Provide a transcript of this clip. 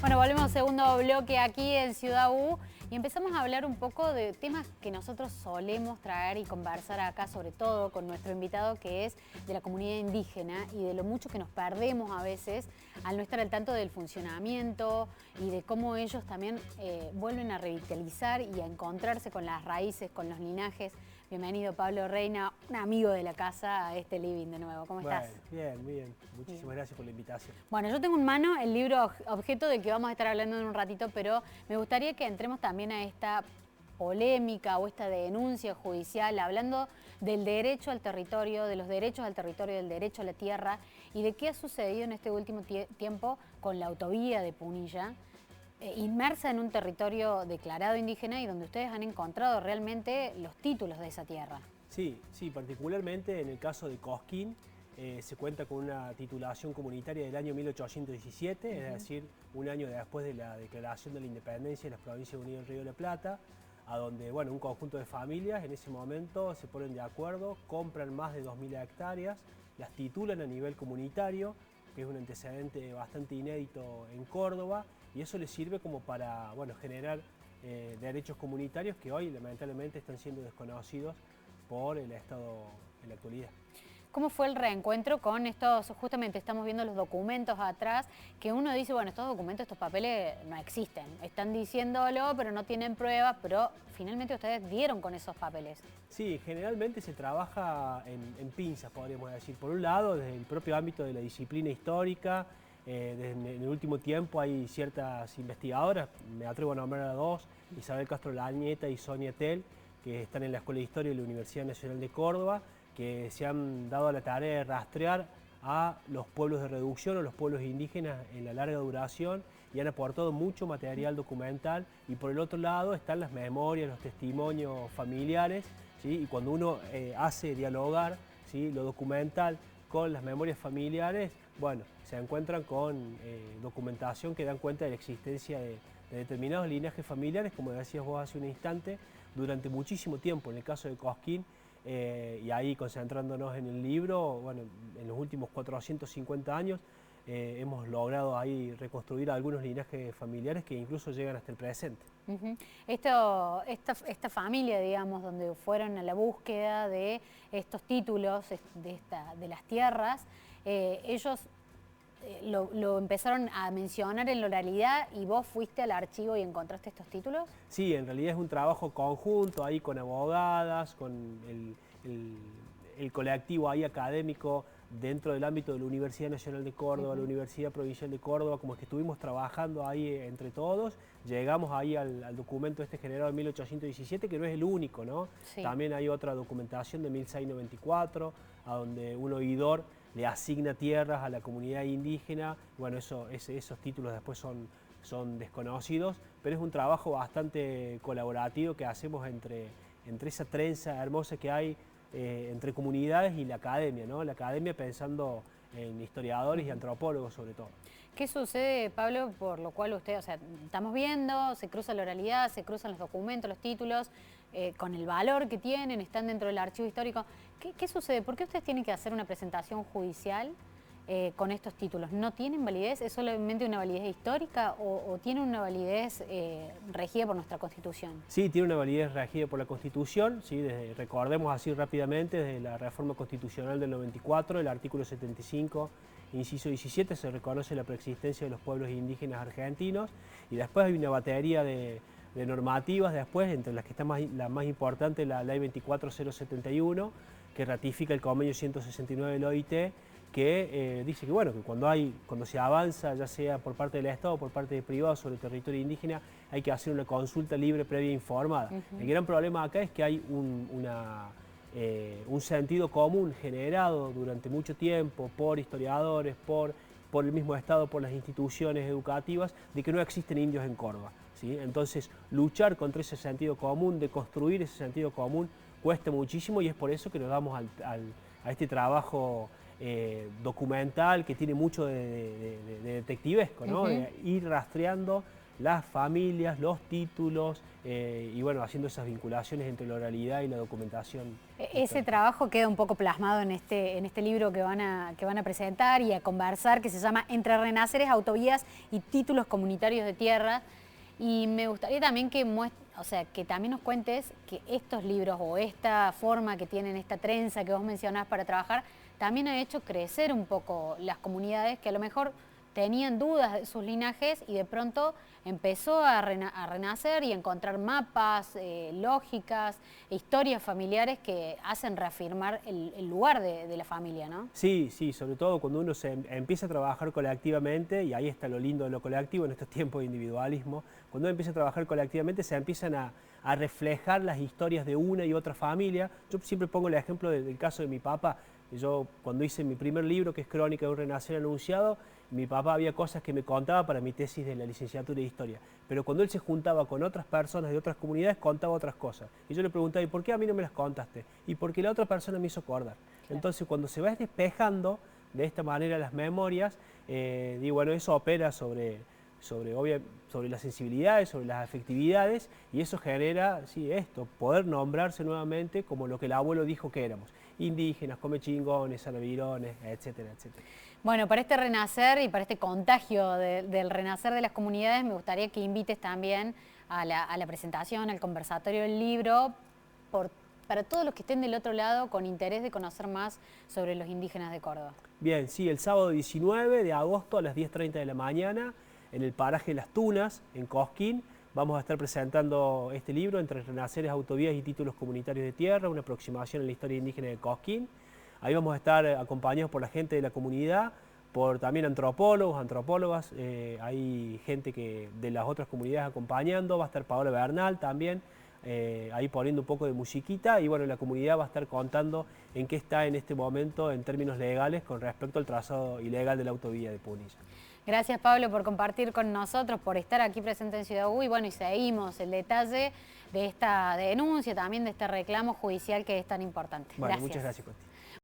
Bueno, volvemos al segundo bloque aquí en Ciudad U y empezamos a hablar un poco de temas que nosotros solemos traer y conversar acá, sobre todo con nuestro invitado, que es de la comunidad indígena y de lo mucho que nos perdemos a veces al no estar al tanto del funcionamiento y de cómo ellos también vuelven a revitalizar y a encontrarse con las raíces, con los linajes. Bienvenido, Pablo Reina, un amigo de la casa, a este living de nuevo. ¿Cómo estás? Bien, bien. Muchísimas gracias por la invitación. Bueno, yo tengo en mano el libro objeto del que vamos a estar hablando en un ratito, pero me gustaría que entremos también a esta polémica o esta denuncia judicial, hablando del derecho al territorio, de los derechos al territorio, del derecho a la tierra y de qué ha sucedido en este último tiempo con la autovía de Punilla, inmersa en un territorio declarado indígena y donde ustedes han encontrado realmente los títulos de esa tierra. Sí, particularmente en el caso de Cosquín se cuenta con una titulación comunitaria del año 1817, es decir, un año después de la declaración de la independencia de las Provincias Unidas del Río de la Plata, a donde un conjunto de familias en ese momento se ponen de acuerdo, compran más de 2.000 hectáreas, las titulan a nivel comunitario, que es un antecedente bastante inédito en Córdoba, y eso les sirve como para generar derechos comunitarios que hoy lamentablemente están siendo desconocidos por el Estado en la actualidad. ¿Cómo fue el reencuentro con estos? Justamente estamos viendo los documentos atrás, que uno dice, bueno, estos documentos, estos papeles no existen. Están diciéndolo, pero no tienen pruebas, pero finalmente ustedes dieron con esos papeles. Sí, generalmente se trabaja en pinzas, podríamos decir. Por un lado, desde el propio ámbito de la disciplina histórica, en el último tiempo hay ciertas investigadoras, me atrevo a nombrar a dos, Isabel Castro Lañeta y Sonia Tel, que están en la Escuela de Historia de la Universidad Nacional de Córdoba, que se han dado a la tarea de rastrear a los pueblos de reducción o los pueblos indígenas en la larga duración y han aportado mucho material documental. Y por el otro lado están las memorias, los testimonios familiares, ¿sí? Y cuando uno hace dialogar, ¿sí?, lo documental con las memorias familiares, se encuentran con documentación que dan cuenta de la existencia de determinados linajes familiares, como decías vos hace un instante, durante muchísimo tiempo. En el caso de Cosquín, y ahí concentrándonos en el libro, en los últimos 450 años hemos logrado ahí reconstruir algunos linajes familiares que incluso llegan hasta el presente. Esta familia, digamos, donde fueron a la búsqueda de estos títulos de las tierras, ellos lo empezaron a mencionar en la oralidad y vos fuiste al archivo y encontraste estos títulos. Sí, en realidad es un trabajo conjunto ahí con abogadas, con el colectivo ahí académico dentro del ámbito de la Universidad Nacional de Córdoba, la Universidad Provincial de Córdoba, como que estuvimos trabajando ahí entre todos, llegamos ahí al documento generado en 1817, que no es el único, ¿no? Sí. También hay otra documentación de 1694, a donde un oidor le asigna tierras a la comunidad indígena. Esos títulos después son desconocidos, pero es un trabajo bastante colaborativo que hacemos entre esa trenza hermosa que hay entre comunidades y la academia, ¿no? La academia pensando en historiadores y antropólogos sobre todo. ¿Qué sucede, Pablo, por lo cual usted, estamos viendo, se cruza la oralidad, se cruzan los documentos, los títulos, con el valor que tienen, están dentro del archivo histórico? ¿Qué sucede? ¿Por qué ustedes tienen que hacer una presentación judicial con estos títulos? ¿No tienen validez? ¿Es solamente una validez histórica o tiene una validez regida por nuestra Constitución? Sí, tiene una validez regida por la Constitución, ¿sí? Recordemos así rápidamente, desde la reforma constitucional del 94, el artículo 75, inciso 17, se reconoce la preexistencia de los pueblos indígenas argentinos, y después hay una batería de normativas después, entre las que está la más importante, la ley 24071, que ratifica el convenio 169 del OIT, que dice que, que cuando se avanza, ya sea por parte del Estado o por parte de privados sobre el territorio indígena, hay que hacer una consulta libre, previa e informada. El gran problema acá es que hay un sentido común generado durante mucho tiempo por historiadores, por el mismo Estado, por las instituciones educativas, de que no existen indios en Córdoba, ¿sí? Entonces, luchar contra ese sentido común, de construir ese sentido común, cuesta muchísimo, y es por eso que nos damos a este trabajo documental que tiene mucho de detectivesco, ¿no? De ir rastreando las familias, los títulos, y bueno, haciendo esas vinculaciones entre la oralidad y la documentación. Ese trabajo queda un poco plasmado en este libro que van a presentar y a conversar, que se llama Entre Renaceres, Autovías y Títulos Comunitarios de Tierra. Y me gustaría también que que también nos cuentes que estos libros o esta forma que tienen, esta trenza que vos mencionás para trabajar, también ha hecho crecer un poco las comunidades que a lo mejor tenían dudas de sus linajes y de pronto empezó a renacer y a encontrar mapas, lógicas, historias familiares que hacen reafirmar el lugar de la familia, ¿no? Sí, sí, sobre todo cuando uno empieza a trabajar colectivamente, y ahí está lo lindo de lo colectivo en estos tiempos de individualismo, cuando uno empieza a trabajar colectivamente se empiezan a reflejar las historias de una y otra familia. Yo siempre pongo el ejemplo del caso de mi papá. Yo cuando hice mi primer libro, que es Crónica de un Renacer Anunciado, mi papá había cosas que me contaba para mi tesis de la licenciatura de Historia, pero cuando él se juntaba con otras personas de otras comunidades contaba otras cosas. Y yo le preguntaba, ¿y por qué a mí no me las contaste? Y porque la otra persona me hizo acordar. Claro. Entonces cuando se va despejando de esta manera las memorias, digo, bueno, eso opera sobre las sensibilidades, sobre las afectividades, y eso genera, sí, poder nombrarse nuevamente como lo que el abuelo dijo que éramos: indígenas, comechingones, sanavirones, etcétera, etcétera. Bueno, para este renacer y para este contagio del renacer de las comunidades, me gustaría que invites también a la presentación, al conversatorio del libro, para todos los que estén del otro lado con interés de conocer más sobre los indígenas de Córdoba. Bien, sí, el sábado 19 de agosto a las 10:30 de la mañana, en el paraje Las Tunas, en Cosquín, vamos a estar presentando este libro, Entre Renaceres, Autovías y Títulos Comunitarios de Tierra, una aproximación a la historia indígena de Cosquín. Ahí vamos a estar acompañados por la gente de la comunidad, por también antropólogos, antropólogas, hay gente de las otras comunidades acompañando, va a estar Paola Bernal también, ahí poniendo un poco de musiquita, y bueno, la comunidad va a estar contando en qué está en este momento en términos legales con respecto al trazado ilegal de la autovía de Punilla. Gracias, Pablo, por compartir con nosotros, por estar aquí presente en Ciudad U, y bueno, y seguimos el detalle de esta denuncia, también de este reclamo judicial que es tan importante. Bueno, gracias. Muchas gracias, Conti.